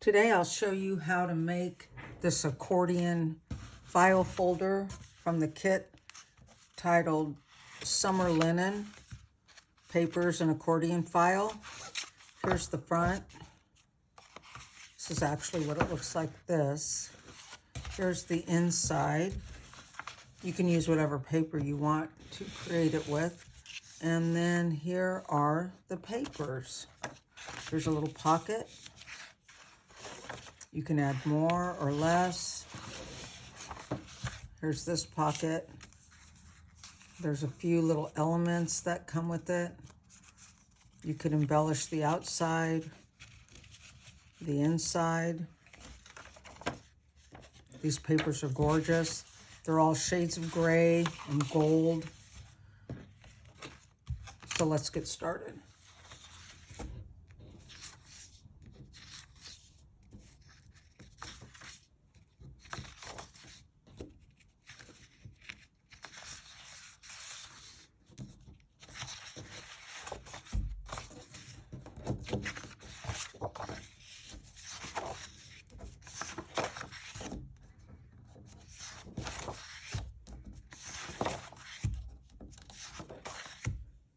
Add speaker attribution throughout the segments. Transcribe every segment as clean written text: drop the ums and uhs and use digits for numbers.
Speaker 1: Today I'll show you how to make this accordion file folder from the kit titled Summer Linen Papers and Accordion File. Here's the front. This is actually what it looks like this. Here's the inside. You can use whatever paper you want to create it with. And then here are the papers. There's a little pocket. You can add more or less. Here's this pocket. There's a few little elements that come with it. You could embellish the outside, the inside. These papers are gorgeous. They're all shades of gray and gold. So let's get started.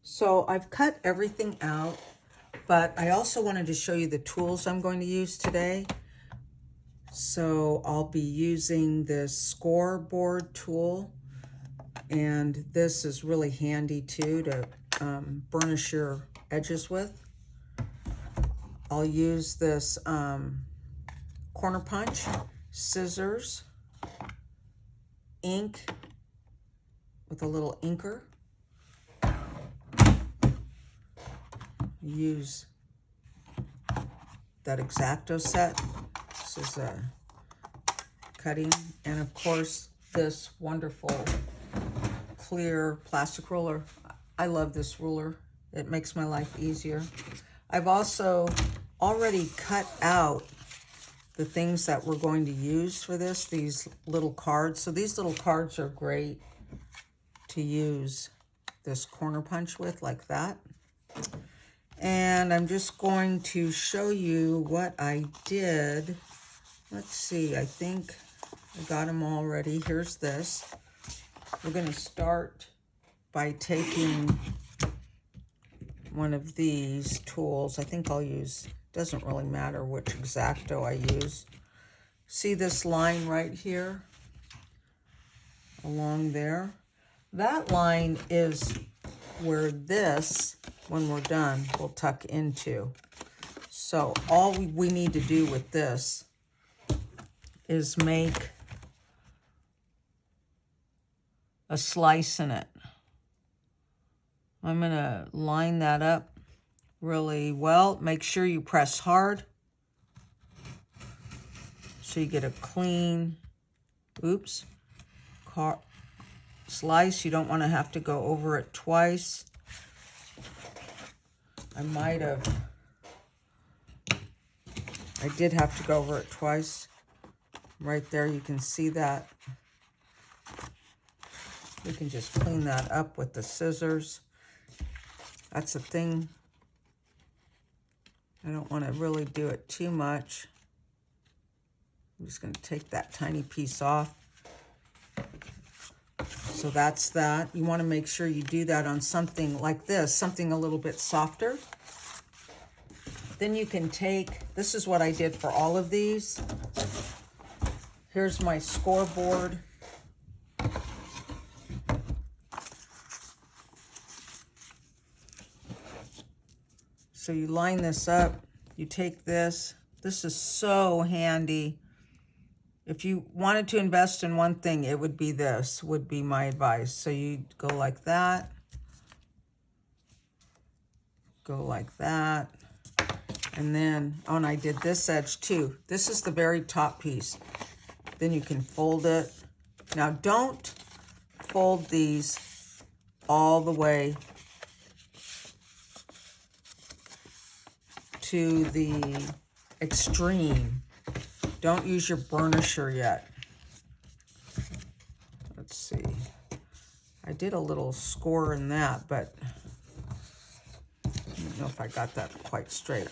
Speaker 1: So I've cut everything out, but I also wanted to show you the tools I'm going to use today. So I'll be using this scoreboard tool, and this is really handy too to burnish your edges with. I'll use this corner punch, scissors, ink with a little inker. Use that X-Acto set. This is a cutting, and of course this wonderful clear plastic ruler. I love this ruler. It makes my life easier. I've also already cut out the things that we're going to use for this, these little cards. So these little cards are great to use this corner punch with, like that. And I'm just going to show you what I did. Let's see, I think I got them all ready. Here's this. We're going to start by taking one of these tools. I think I'll use, doesn't really matter which X-Acto I use. See this line right here? Along there? That line is where this, when we're done, we'll tuck into. So all we need to do with this is make a slice in it. I'm gonna line that up really well. Make sure you press hard so you get a clean, slice. You don't want to have to go over it twice. I did have to go over it twice. Right there, you can see that. You can just clean that up with the scissors. That's the thing. I don't want to really do it too much. I'm just going to take that tiny piece off. So that's that. You want to make sure you do that on something like this, something a little bit softer. Then you can take, this is what I did for all of these. Here's my scoreboard. So you line this up, you take this. This is so handy. If you wanted to invest in one thing, it would be this, would be my advice. So you go like that, go like that. And then, oh, and I did this edge too. This is the very top piece. Then you can fold it. Now don't fold these all the way to the extreme. Don't use your burnisher yet. Let's see. I did a little score in that, but I don't know if I got that quite straight.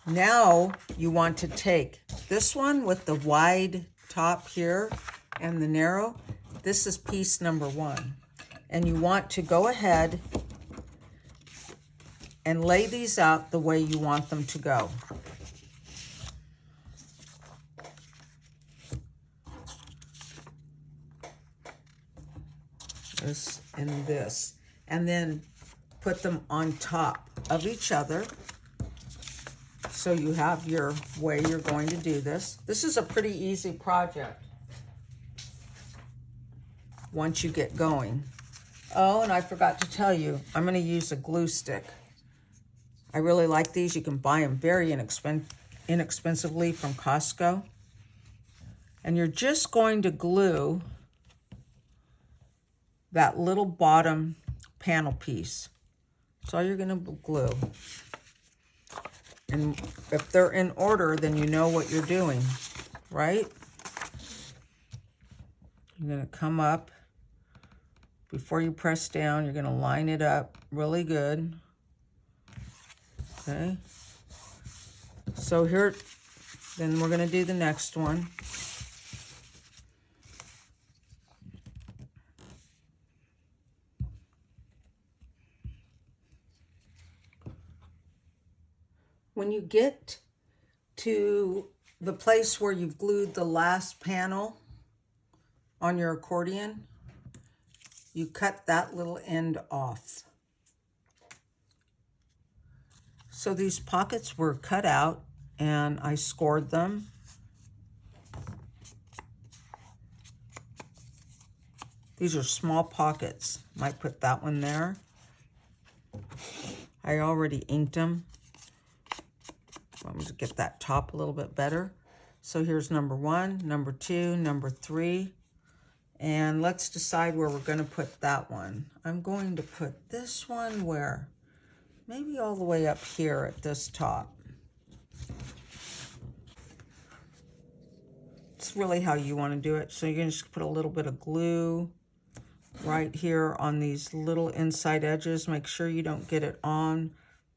Speaker 1: Now you want to take this one with the wide top here and the narrow. This is piece number 1. And you want to go ahead and lay these out the way you want them to go. This and this. And then put them on top of each other. So you have your way you're going to do this. This is a pretty easy project once you get going. Oh, and I forgot to tell you, I'm going to use a glue stick. I really like these. You can buy them very inexpensively from Costco. And you're just going to glue that little bottom panel piece. That's all you're going to glue. And if they're in order, then you know what you're doing, right? You're going to come up. Before you press down, you're going to line it up really good. Okay. So here, then we're going to do the next one. When you get to the place where you've glued the last panel on your accordion, you cut that little end off. So these pockets were cut out and I scored them. These are small pockets. Might put that one there. I already inked them. Let me just get that top a little bit better. So here's number 1, number 2, number 3. And let's decide where we're going to put that one. I'm going to put this one where? Maybe all the way up here at this top. It's really how you want to do it. So you're going to just put a little bit of glue right here on these little inside edges. Make sure you don't get it on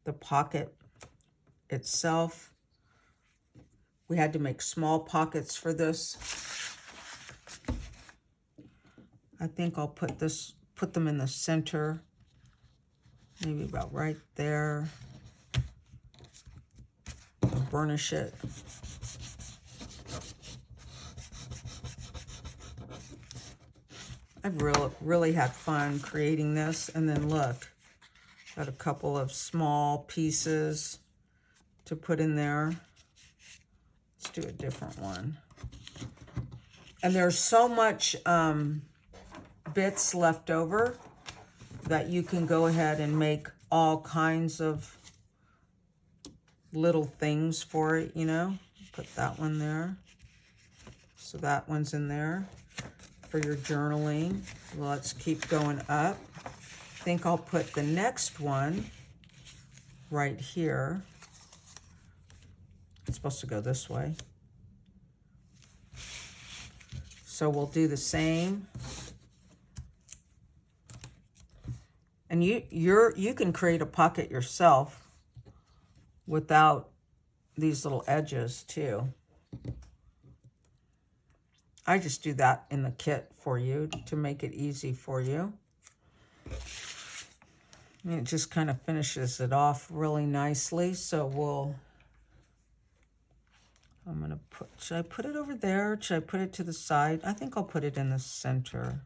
Speaker 1: the pocket itself. We had to make small pockets for this. I think I'll put them in the center, maybe about right there. Burnish it. I've really had fun creating this. And then look, got a couple of small pieces to put in there. Let's do a different one. And there's so much bits left over that you can go ahead and make all kinds of little things for it, you know. Put that one there. So that one's in there for your journaling. Let's keep going up. I think I'll put the next one right here. It's supposed to go this way. So we'll do the same. And you can create a pocket yourself without these little edges too. I just do that in the kit for you to make it easy for you. And it just kind of finishes it off really nicely. So I'm going to put, should I put it over there? Should I put it to the side? I think I'll put it in the center.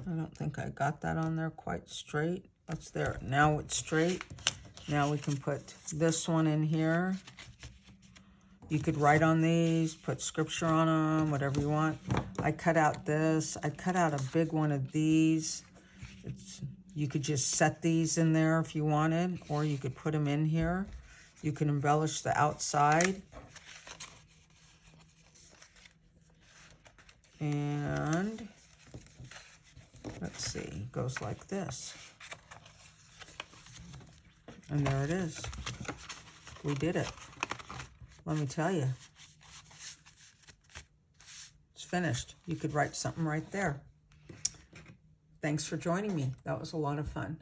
Speaker 1: I don't think I got that on there quite straight. That's there. Now it's straight. Now we can put this one in here. You could write on these, put scripture on them, whatever you want. I cut out this. I cut out a big one of these. You could just set these in there if you wanted, or you could put them in here. You can embellish the outside. And let's see, it goes like this. And there it is. We did it. Let me tell you. It's finished. You could write something right there. thanks for joining me. That was a lot of fun.